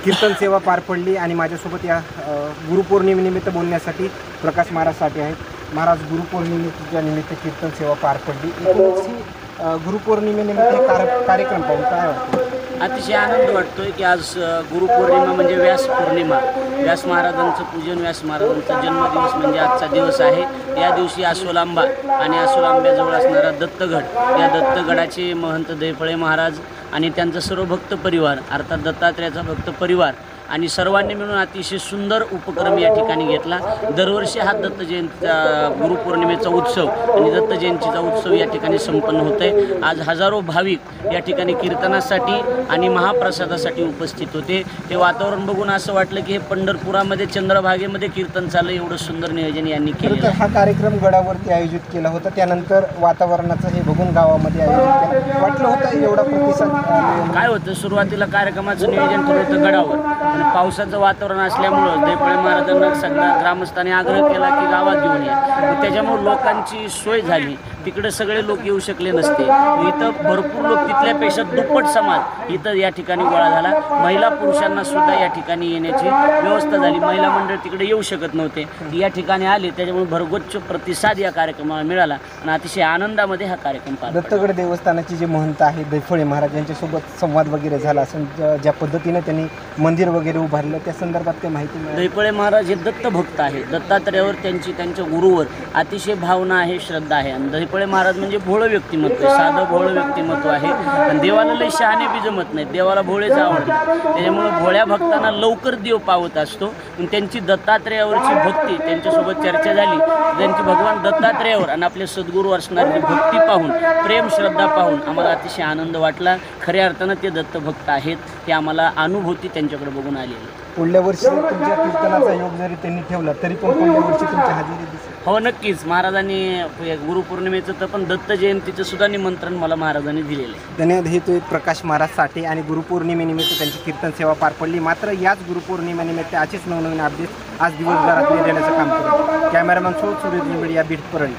कीर्तन सेवा पार पडली आणि माझ्यासोबत या गुरुपौर्णिमेनिमित्त बोलण्यासाठी प्रकाश महाराज साठे आहेत। महाराज, गुरुपौर्णिमेच्या निमित्त कीर्तन सेवा पार पडली, एकूणच ही गुरुपौर्णिमेनिमित्त कार्यक्रम पाहून काय वाटतं? अतिशय आनंद वाटतोय की आज गुरुपौर्णिमा म्हणजे व्यास पौर्णिमा, व्यास महाराजांचं पूजन, व्यास महाराजांचा जन्मदिवस म्हणजे आजचा दिवस आहे। या दिवशी आसोलांबा आणि आसोलांब्याजवळ असणारा दत्तगड, या दत्तगडाचे महंत दैफळे महाराज आणि त्यांचा सर्व भक्त परिवार अर्थात दत्तात्रेयाचा भक्त परिवार आणि सर्वांनी मिळून अतिशय सुंदर उपक्रम या ठिकाणी घेतला। दरवर्षी हा दत्त जयंतीचा गुरुपौर्णिमेचा उत्सव आणि दत्त जयंतीचा उत्सव या ठिकाणी संपन्न होत आहे। आज हजारो भाविक या ठिकाणी कीर्तनासाठी आणि महाप्रसादासाठी उपस्थित होते। ते वातावरण बघून असं वाटलं की हे पंढरपुरामध्ये चंद्रभागेमध्ये कीर्तन चाललं, एवढं सुंदर नियोजन यांनी केलं। तर हा कार्यक्रम गडावरती आयोजित केला होता, त्यानंतर वातावरणाचं हे बघून गावामध्ये आयोजित केलं, वाटलं होतं एवढा प्रतिसाद काय होतं? सुरुवातीला कार्यक्रमाचं नियोजन केलं होतं गडावर, पावसाचं वातावरण असल्यामुळं दैफळे महाराजांना सगळ्या ग्रामस्थांनी आग्रह केला की गावात घेऊन या, त्याच्यामुळे लोकांची सोय झाली। तिकडे सगळे लोक येऊ शकले नसते, इथं भरपूर लोक, तिथल्यापेक्षा दुप्पट समाज इथं या ठिकाणी गोळा झाला। महिला पुरुषांना सुद्धा या ठिकाणी येण्याची व्यवस्था झाली, महिला मंडळ तिकडे येऊ शकत नव्हते, या ठिकाणी आले, त्याच्यामुळे भरगच्च प्रतिसाद या कार्यक्रमाला मिळाला आणि अतिशय आनंदामध्ये हा कार्यक्रम पार पडला। दत्तगड देवस्थानाचे जे महंत आहे दैफळे महाराज यांच्यासोबत संवाद वगैरे झाला असून ज्या पद्धतीने त्यांनी मंदिर वगैरे उभारलं त्या संदर्भात काही माहिती मिळाली? दैफळे महाराज हे दत्तभक्त आहे, दत्तात्रेयावर त्यांच्या गुरुवर अतिशय भावना आहे, श्रद्धा आहे। आणि दैफळे महाराज म्हणजे भोळं व्यक्तिमत्व आहे, साधं भोळं व्यक्तिमत्व आहे आणि देवाला लई शहाणे बी जमत नाहीत, देवाला भोळेच आवडतात, त्याच्यामुळे भोळ्या भक्तांना लवकर देव पावत असतो। पण त्यांची दत्तात्रेयावरची भक्ती, त्यांच्यासोबत चर्चा झाली, त्यांची भगवान दत्तात्रेयावर आणि आपले सद्गुरू असणारी भक्ती पाहून, प्रेम श्रद्धा पाहून आम्हाला अतिशय आनंद वाटला। खऱ्या अर्थानं ते दत्तभक्त आहेत, हे आम्हाला अनुभूती त्यांच्याकडे बघून आलेली आहे। पुढल्या वर्षी तुमच्या कीर्तनाचा योग जरी त्यांनी ठेवला तरी पण पुढल्या वर्षी तुमची हजेरी दिसेल? हो, नक्कीच। महाराजांनी गुरुपौर्णिमेचं तर पण दत्त जयंतीचं सुद्धा निमंत्रण मला महाराजांनी दिलेलं आहे। धन्यवाद। हे तो एक प्रकाश महाराज साठे आणि गुरुपौर्णिमेनिमित्त त्यांची कीर्तन सेवा पार पडली। मात्र याच गुरुपौर्णिमेनिमित्त असेच नवनवीन अपडेट्स आज दिवसभरात देण्याचं काम करू। कॅमेरामॅन सूरज निंबळे, बीड, परळी।